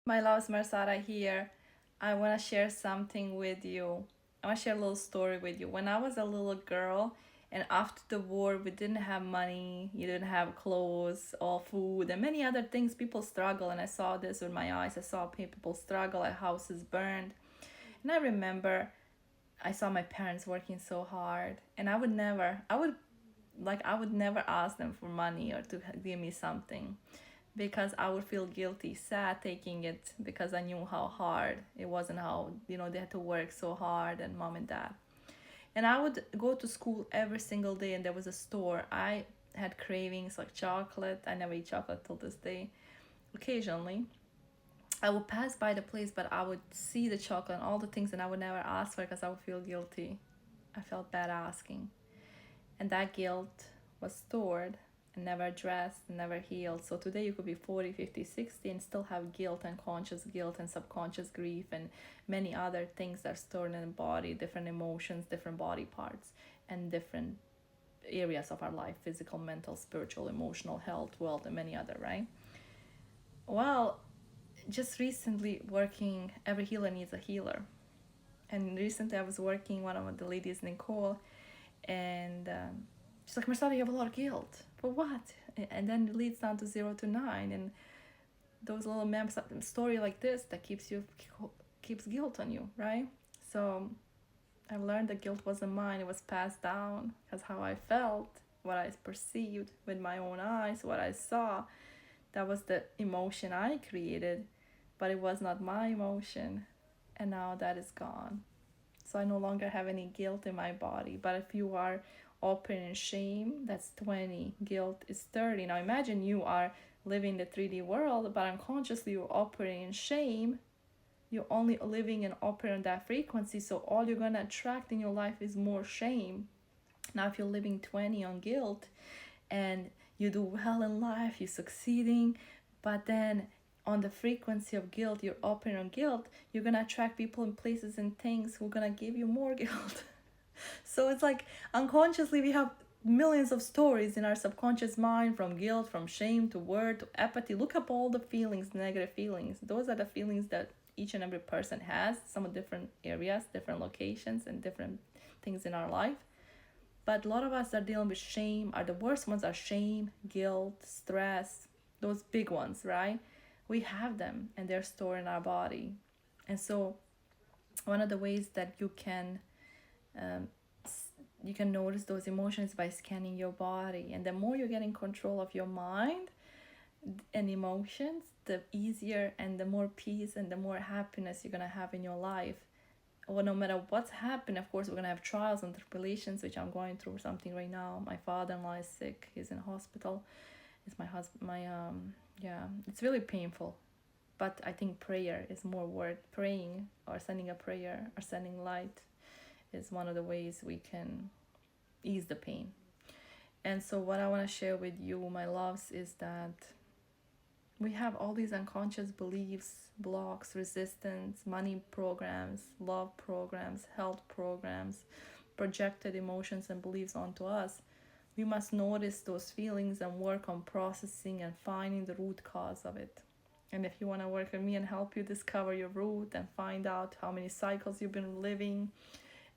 My loves, Marsara here. I want to share something with you. I want to share a little story with you. When I was a little girl, and after the war, we didn't have money, you didn't have clothes or food, and many other things. People struggle, and I saw this with my eyes. I saw people struggle, like houses burned. And I remember I saw my parents working so hard, and I would never ask them for money or to give me something because I would feel guilty, sad taking it because I knew how hard it was and how, they had to work so hard and mom and dad. And I would go to school every single day and there was a store. I had cravings like chocolate. I never eat chocolate till this day. Occasionally, I would pass by the place, but I would see the chocolate and all the things and I would never ask for it because I would feel guilty. I felt bad asking. And that guilt was stored and never addressed and never healed. So today you could be 40, 50, 60 and still have guilt and conscious guilt and subconscious grief and many other things that are stored in the body, different emotions, different body parts, and different areas of our life: physical, mental, spiritual, emotional, health, wealth, and many other, right? Well, just recently working, every healer needs a healer. And recently I was working, one of the ladies, Nicole, and she's like, Marcella, you have a lot of guilt. For what? And then it leads down to 0 to 9. And those little story like this that keeps guilt on you, right? So I learned that guilt wasn't mine. It was passed down because how I felt, what I perceived with my own eyes, what I saw, that was the emotion I created, but it was not my emotion. And now that is gone. So I no longer have any guilt in my body. But if you are open in shame, that's 20. Guilt is 30. Now imagine you are living the 3D world, but unconsciously you're operating in shame. You're only living and operating that frequency. So all you're going to attract in your life is more shame. Now if you're living 20 on guilt and you do well in life, you're succeeding, but then on the frequency of guilt, you're operating on guilt, you're gonna attract people and places and things who are gonna give you more guilt. So it's like unconsciously we have millions of stories in our subconscious mind, from guilt, from shame to worry to apathy. Look up all the feelings, negative feelings. Those are the feelings that each and every person has, some of different areas, different locations, and different things in our life. But a lot of us are dealing with shame. Are the worst ones are shame, guilt, stress, those big ones, right? We have them and they're stored in our body. And so one of the ways that um, you can notice those emotions by scanning your body. And the more you get in control of your mind and emotions, the easier and the more peace and the more happiness you're gonna have in your life. Well, no matter what's happened, of course, we're gonna have trials and tribulations, which I'm going through something right now. My father-in-law is sick; he's in hospital. It's my husband. Yeah, it's really painful. But I think prayer is more worth. Praying or sending a prayer or sending light is one of the ways we can ease the pain. And so, what I want to share with you, my loves, is that we have all these unconscious beliefs, blocks, resistance, money programs, love programs, health programs, projected emotions and beliefs onto us. We must notice those feelings and work on processing and finding the root cause of it. And if you want to work with me and help you discover your root and find out how many cycles you've been living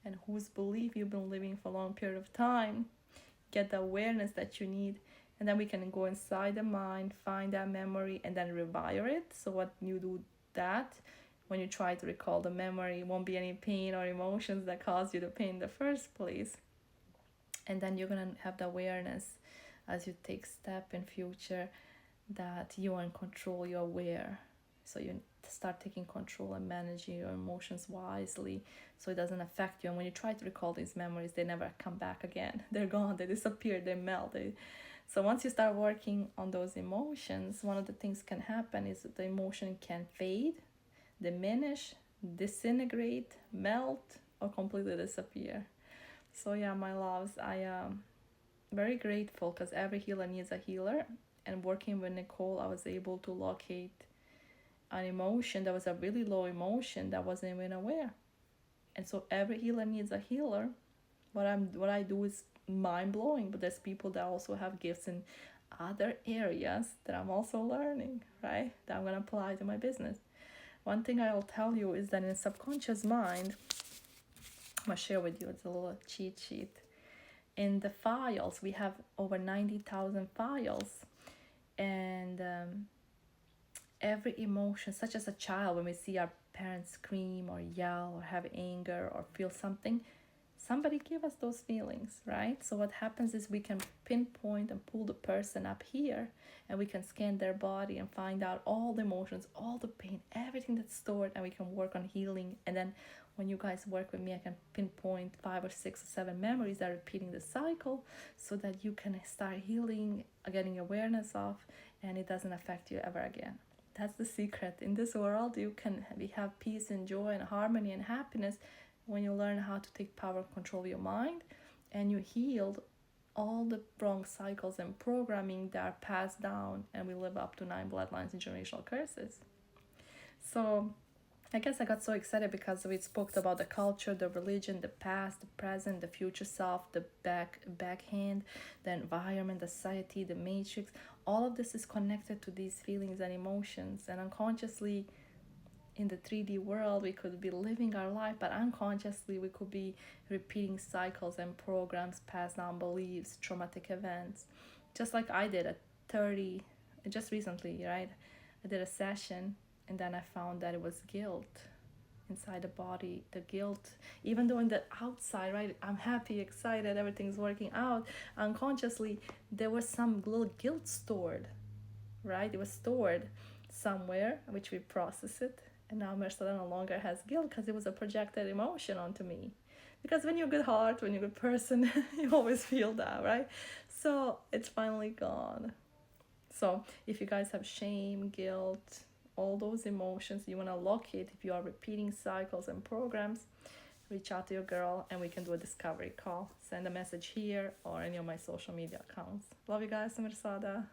and whose belief you've been living for a long period of time, get the awareness that you need, and then we can go inside the mind, find that memory, and then rewire it. So what you do that, when you try to recall the memory, it won't be any pain or emotions that caused you the pain in the first place. And then you're gonna have the awareness as you take step in future that you are in control, you're aware. So you start taking control and managing your emotions wisely so it doesn't affect you. And when you try to recall these memories, they never come back again. They're gone, they disappear, they melt. So once you start working on those emotions, one of the things can happen is that the emotion can fade, diminish, disintegrate, melt, or completely disappear. So yeah, my loves, I am very grateful because every healer needs a healer. And working with Nicole, I was able to locate an emotion that was a really low emotion that wasn't even aware. And so every healer needs a healer. What I do is mind blowing, but there's people that also have gifts in other areas that I'm also learning, right? That I'm gonna apply to my business. One thing I'll tell you is that in subconscious mind, I'm gonna share with you, it's a little cheat sheet. In the files, we have over 90,000 files, and every emotion, such as a child, when we see our parents scream or yell or have anger or feel something, somebody gave us those feelings, right? So what happens is we can pinpoint and pull the person up here, and we can scan their body and find out all the emotions, all the pain, everything that's stored, and we can work on healing. And then when you guys work with me, I can pinpoint 5 or 6 or 7 memories that are repeating the cycle, so that you can start healing, getting awareness of, and it doesn't affect you ever again. That's the secret. In this world, you can have peace and joy and harmony and happiness when you learn how to take power and control your mind, and you healed all the wrong cycles and programming that are passed down, and we live up to 9 bloodlines and generational curses. So I guess I got so excited because we spoke about the culture, the religion, the past, the present, the future self, the backhand, the environment, the society, the matrix. All of this is connected to these feelings and emotions, and unconsciously in the 3D world we could be living our life, but unconsciously we could be repeating cycles and programs, passed down beliefs, traumatic events. Just like I did at 30, just recently, right? I did a session, and then I found that it was guilt inside the body. The guilt, even though in the outside, right, I'm happy, excited, everything's working out, unconsciously there was some little guilt stored, right? It was stored somewhere, which we process it, and now Mercedes no longer has guilt because it was a projected emotion onto me. Because when you're a good heart, when you're a good person, you always feel that, right? So it's finally gone. So if you guys have shame, guilt, all those emotions you want to locate, if you are repeating cycles and programs, reach out to your girl and we can do a discovery call. Send a message here or any of my social media accounts. Love you guys, Mersada.